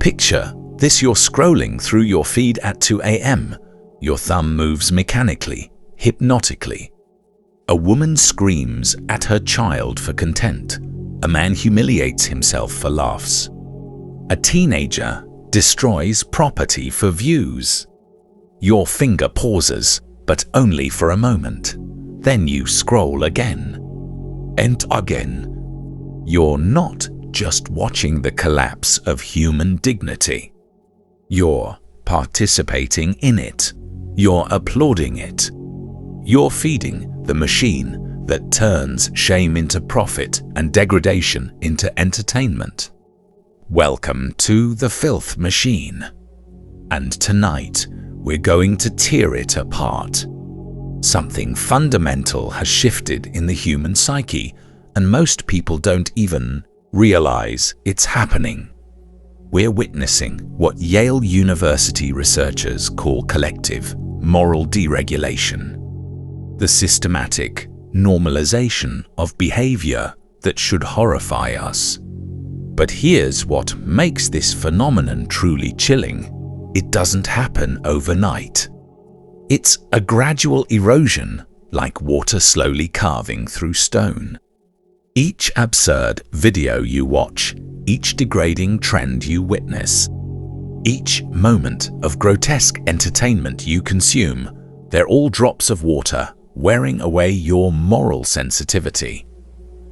Picture this: you're scrolling through your feed at 2 a.m. Your thumb moves mechanically, hypnotically. A woman screams at her child for content. A man humiliates himself for laughs. A teenager destroys property for views. Your finger pauses, but only for a moment. Then you scroll again and again. You're not just watching the collapse of human dignity. You're participating in it. You're applauding it. You're feeding the machine that turns shame into profit and degradation into entertainment. Welcome to the Filth Machine. And tonight, we're going to tear it apart. Something fundamental has shifted in the human psyche, and most people don't even realize it's happening. We're witnessing what Yale University researchers call collective moral deregulation, the systematic normalization of behavior that should horrify us. But here's what makes this phenomenon truly chilling. It doesn't happen overnight. It's a gradual erosion, like water slowly carving through stone. Each absurd video you watch, each degrading trend you witness, each moment of grotesque entertainment you consume, they're all drops of water wearing away your moral sensitivity.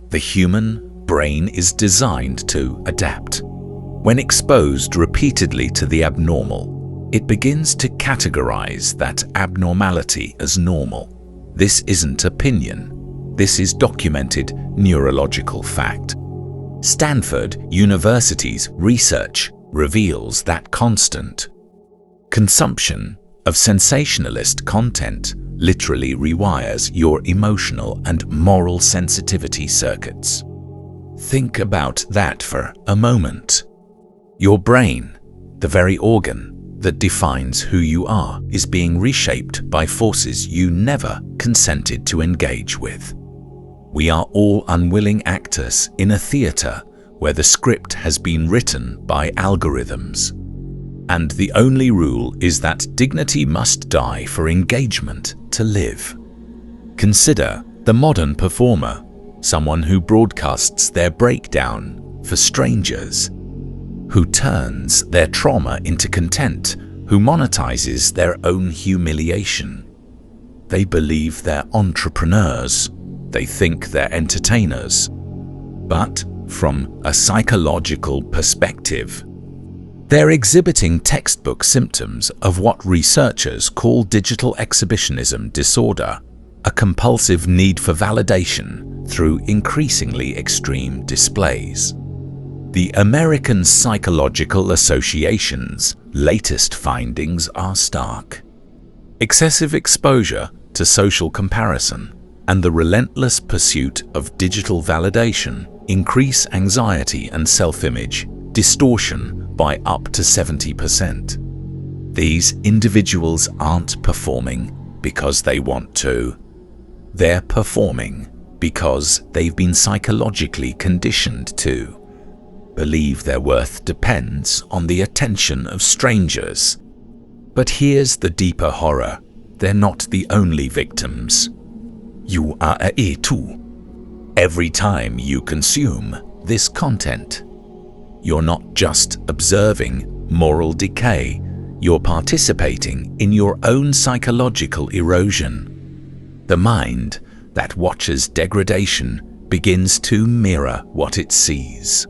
The human brain is designed to adapt. When exposed repeatedly to the abnormal, it begins to categorize that abnormality as normal. This isn't opinion. This is documented neurological fact. Stanford University's research reveals that constant consumption of sensationalist content literally rewires your emotional and moral sensitivity circuits. Think about that for a moment. Your brain, the very organ that defines who you are, is being reshaped by forces you never consented to engage with. We are all unwilling actors in a theater where the script has been written by algorithms. And the only rule is that dignity must die for engagement to live. Consider the modern performer, someone who broadcasts their breakdown for strangers, who turns their trauma into content, who monetizes their own humiliation. They believe they're entrepreneurs. They think they're entertainers. But from a psychological perspective, they're exhibiting textbook symptoms of what researchers call digital exhibitionism disorder, a compulsive need for validation through increasingly extreme displays. The American Psychological Association's latest findings are stark. Excessive exposure to social comparison and the relentless pursuit of digital validation increase anxiety and self-image distortion by up to 70%. These individuals aren't performing because they want to. They're performing because they've been psychologically conditioned to believe their worth depends on the attention of strangers. But here's the deeper horror. They're not the only victims. You are a too. Every time you consume this content, you're not just observing moral decay, you're participating in your own psychological erosion. The mind that watches degradation begins to mirror what it sees.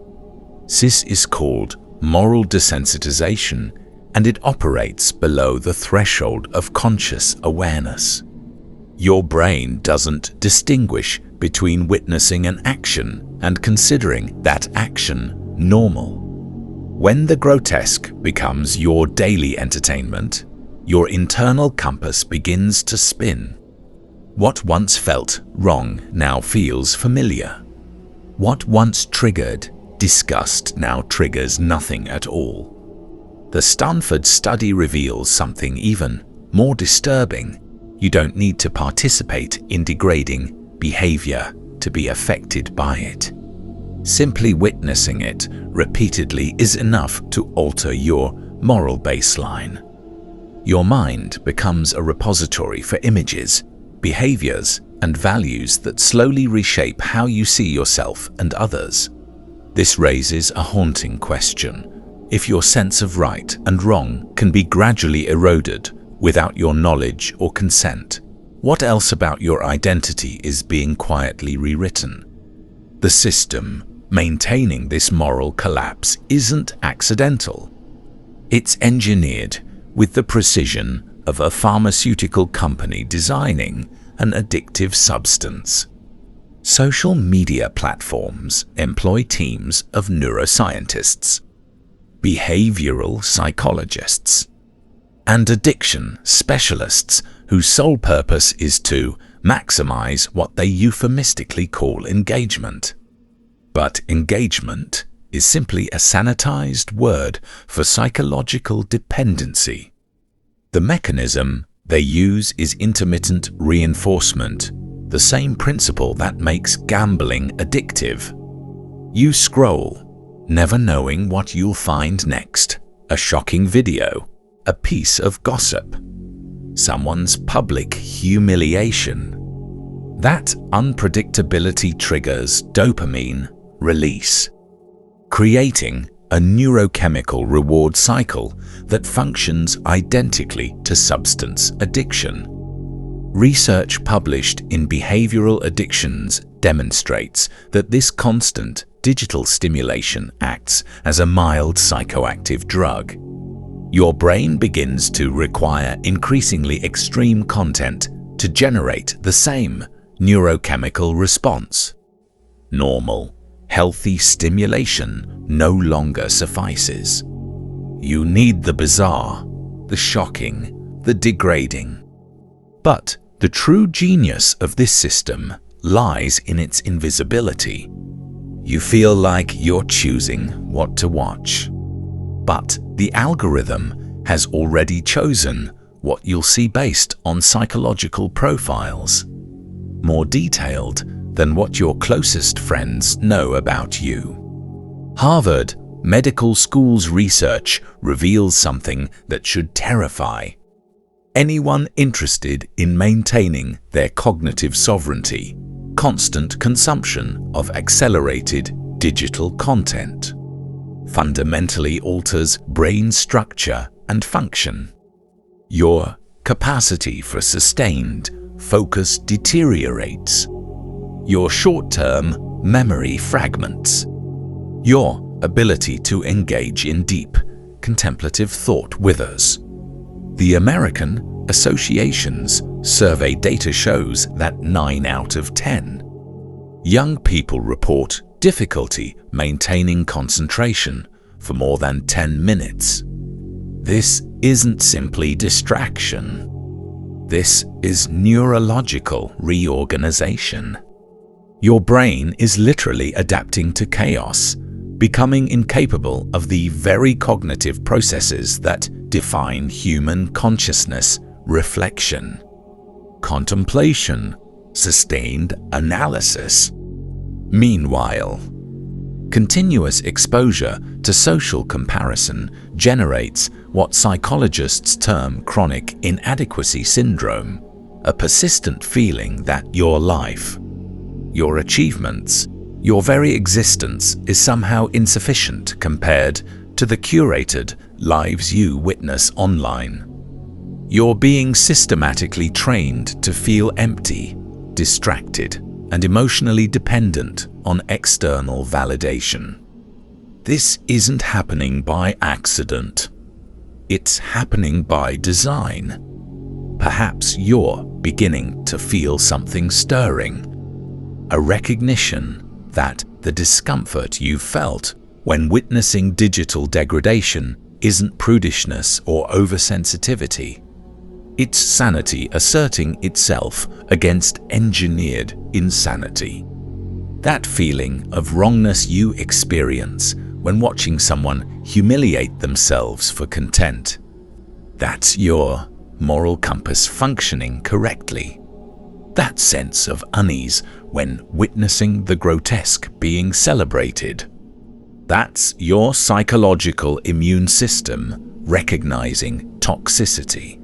This is called moral desensitization, and it operates below the threshold of conscious awareness. Your brain doesn't distinguish between witnessing an action and considering that action normal. When the grotesque becomes your daily entertainment, your internal compass begins to spin. What once felt wrong now feels familiar. What once triggered disgust now triggers nothing at all. The Stanford study reveals something even more disturbing. You don't need to participate in degrading behavior to be affected by it. Simply witnessing it repeatedly is enough to alter your moral baseline. Your mind becomes a repository for images, behaviors, and values that slowly reshape how you see yourself and others. This raises a haunting question. If your sense of right and wrong can be gradually eroded without your knowledge or consent, what else about your identity is being quietly rewritten? The system maintaining this moral collapse isn't accidental. It's engineered with the precision of a pharmaceutical company designing an addictive substance. Social media platforms employ teams of neuroscientists, behavioral psychologists, and addiction specialists whose sole purpose is to maximize what they euphemistically call engagement. But engagement is simply a sanitized word for psychological dependency. The mechanism they use is intermittent reinforcement, the same principle that makes gambling addictive. You scroll, never knowing what you'll find next: a shocking video, a piece of gossip, someone's public humiliation. That unpredictability triggers dopamine release, creating a neurochemical reward cycle that functions identically to substance addiction. Research published in Behavioral Addictions demonstrates that this constant digital stimulation acts as a mild psychoactive drug. Your brain begins to require increasingly extreme content to generate the same neurochemical response. Normal, healthy stimulation no longer suffices. You need the bizarre, the shocking, the degrading. But the true genius of this system lies in its invisibility. You feel like you're choosing what to watch, but the algorithm has already chosen what you'll see based on psychological profiles, more detailed than what your closest friends know about you. Harvard Medical School's research reveals something that should terrify anyone interested in maintaining their cognitive sovereignty. Constant consumption of accelerated digital content fundamentally alters brain structure and function. Your capacity for sustained focus deteriorates. Your short-term memory fragments. Your ability to engage in deep, contemplative thought withers. The American Association's survey data shows that 9 out of 10 young people report difficulty maintaining concentration for more than 10 minutes. This isn't simply distraction. This is neurological reorganization. Your brain is literally adapting to chaos, becoming incapable of the very cognitive processes that define human consciousness: reflection, contemplation, sustained analysis. Meanwhile, continuous exposure to social comparison generates what psychologists term chronic inadequacy syndrome, a persistent feeling that your life, your achievements, your very existence is somehow insufficient compared to the curated lives you witness online. You're being systematically trained to feel empty, distracted, and emotionally dependent on external validation. This isn't happening by accident. It's happening by design. Perhaps you're beginning to feel something stirring, a recognition that the discomfort you felt when witnessing digital degradation isn't prudishness or oversensitivity. It's sanity asserting itself against engineered insanity. That feeling of wrongness you experience when watching someone humiliate themselves for content, that's your moral compass functioning correctly. that sense of unease when witnessing the grotesque being celebrated. That's your psychological immune system recognizing toxicity.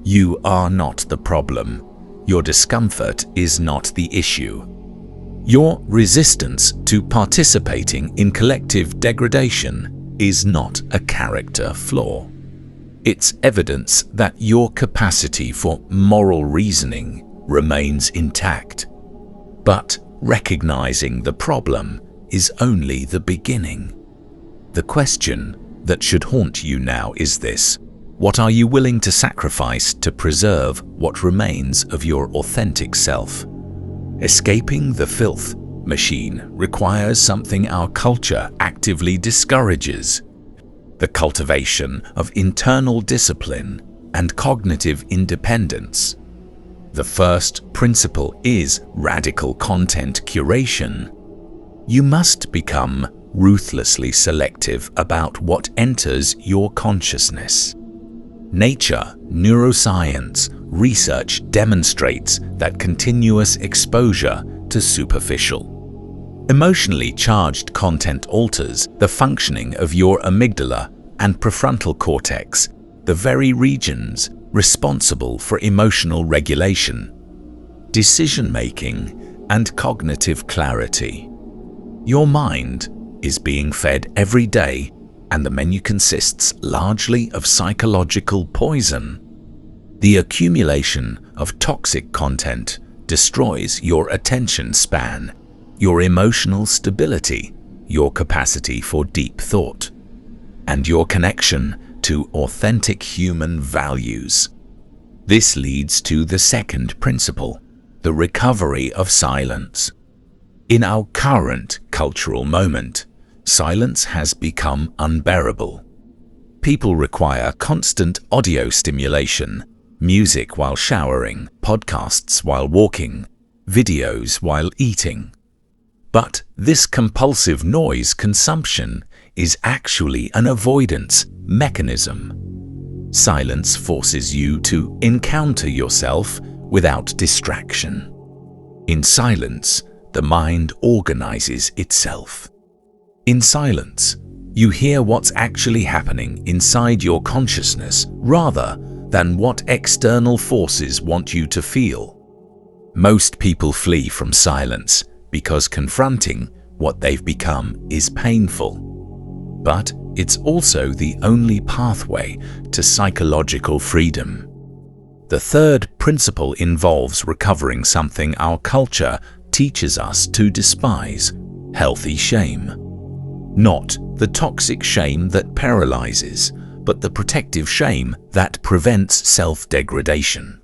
You are not the problem. Your discomfort is not the issue. Your resistance to participating in collective degradation is not a character flaw. It's evidence that your capacity for moral reasoning remains intact. But recognizing the problem is only the beginning. The question that should haunt you now is this: what are you willing to sacrifice to preserve what remains of your authentic self? Escaping the filth machine requires something our culture actively discourages: the cultivation of internal discipline and cognitive independence. The first principle is radical content curation. You must become ruthlessly selective about what enters your consciousness. Nature, neuroscience, research demonstrates that continuous exposure to superficial, emotionally charged content alters the functioning of your amygdala and prefrontal cortex, the very regions responsible for emotional regulation, decision-making, and cognitive clarity. Your mind is being fed every day, and the menu consists largely of psychological poison. The accumulation of toxic content destroys your attention span, your emotional stability, your capacity for deep thought, and your connection to authentic human values. This leads to the second principle, the recovery of silence. In our current cultural moment, silence has become unbearable. People require constant audio stimulation, music while showering, podcasts while walking, videos while eating. But this compulsive noise consumption is actually an avoidance mechanism. Silence forces you to encounter yourself without distraction. In silence, the mind organizes itself. In silence, you hear what's actually happening inside your consciousness rather than what external forces want you to feel. Most people flee from silence because confronting what they've become is painful. But it's also the only pathway to psychological freedom. The third principle involves recovering something our culture teaches us to despise: healthy shame. Not the toxic shame that paralyzes, but the protective shame that prevents self-degradation.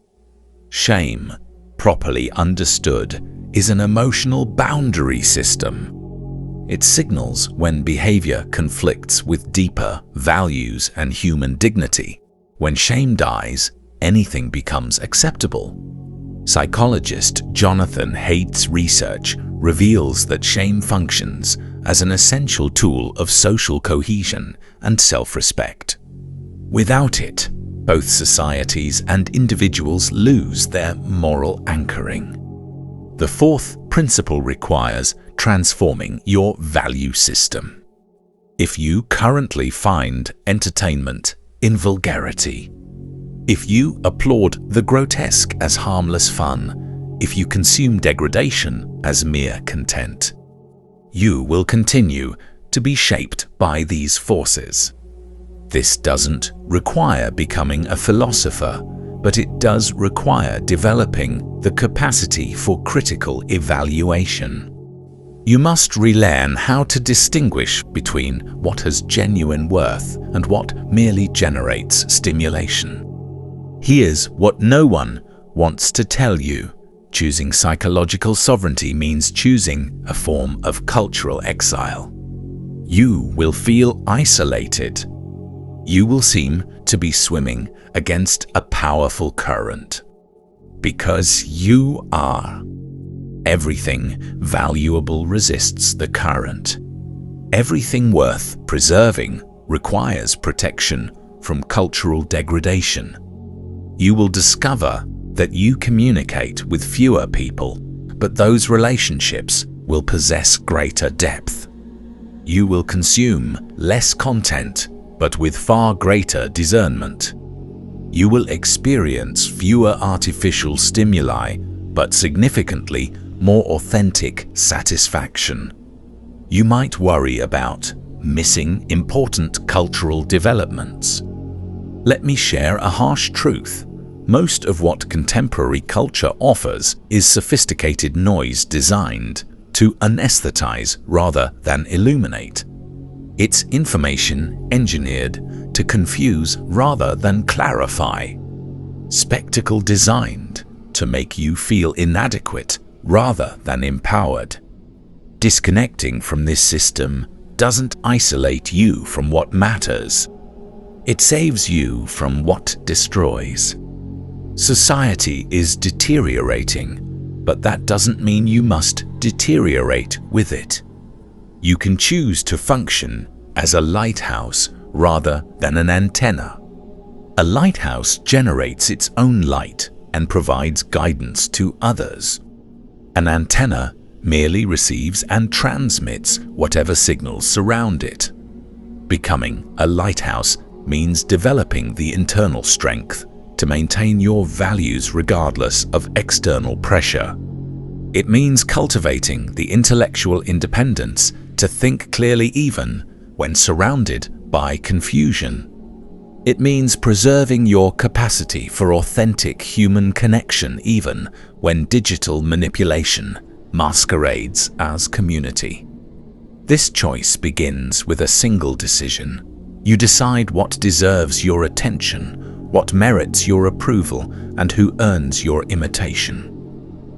Shame, properly understood, is an emotional boundary system. It signals when behavior conflicts with deeper values and human dignity. When shame dies, anything becomes acceptable. Psychologist Jonathan Haidt's research reveals that shame functions as an essential tool of social cohesion and self-respect. Without it, both societies and individuals lose their moral anchoring. The fourth principle requires transforming your value system. If you currently find entertainment in vulgarity, if you applaud the grotesque as harmless fun, if you consume degradation as mere content, you will continue to be shaped by these forces. This doesn't require becoming a philosopher, but it does require developing the capacity for critical evaluation. You must relearn how to distinguish between what has genuine worth and what merely generates stimulation. Here's what no one wants to tell you. Choosing psychological sovereignty means choosing a form of cultural exile. You will feel isolated. You will seem to be swimming against a powerful current. Because you are. Everything valuable resists the current. Everything worth preserving requires protection from cultural degradation. You will discover that you communicate with fewer people, but those relationships will possess greater depth. You will consume less content, but with far greater discernment. You will experience fewer artificial stimuli, but significantly more authentic satisfaction. You might worry about missing important cultural developments. Let me share a harsh truth. Most of what contemporary culture offers is sophisticated noise designed to anesthetize rather than illuminate. It's information engineered to confuse rather than clarify. Spectacle designed to make you feel inadequate rather than empowered. Disconnecting from this system doesn't isolate you from what matters. It saves you from what destroys. Society is deteriorating, but that doesn't mean you must deteriorate with it. You can choose to function as a lighthouse rather than an antenna. A lighthouse generates its own light and provides guidance to others. An antenna merely receives and transmits whatever signals surround it. Becoming a lighthouse means developing the internal strength to maintain your values regardless of external pressure. It means cultivating the intellectual independence to think clearly even when surrounded by confusion. It means preserving your capacity for authentic human connection even when digital manipulation masquerades as community. This choice begins with a single decision. You decide what deserves your attention, what merits your approval, and who earns your imitation.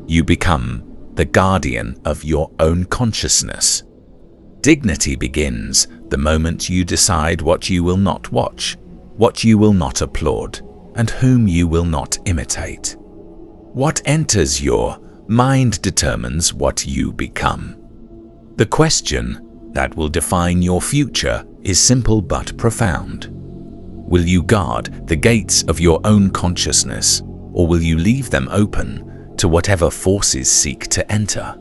You become the guardian of your own consciousness. Dignity begins the moment you decide what you will not watch, what you will not applaud, and whom you will not imitate. What enters your mind determines what you become. The question that will define your future is simple but profound. Will you guard the gates of your own consciousness, or will you leave them open to whatever forces seek to enter?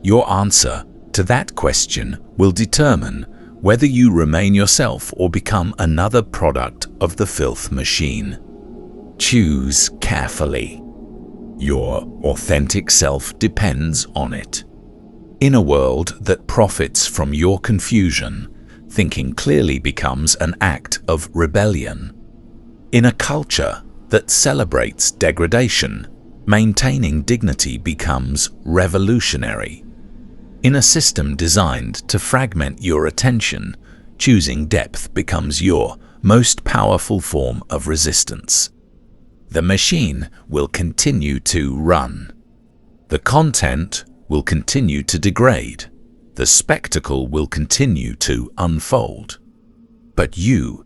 Your answer to that question will determine whether you remain yourself or become another product of the filth machine. Choose carefully. Your authentic self depends on it. In a world that profits from your confusion, thinking clearly becomes an act of rebellion. In a culture that celebrates degradation, maintaining dignity becomes revolutionary. In a system designed to fragment your attention, choosing depth becomes your most powerful form of resistance. The machine will continue to run. The content will continue to degrade. The spectacle will continue to unfold. But you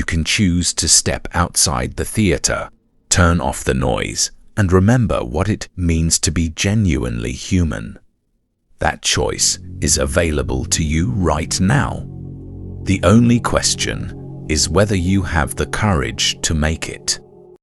can choose to step outside the theater, turn off the noise, and remember what it means to be genuinely human. That choice is available to you right now. The only question is whether you have the courage to make it.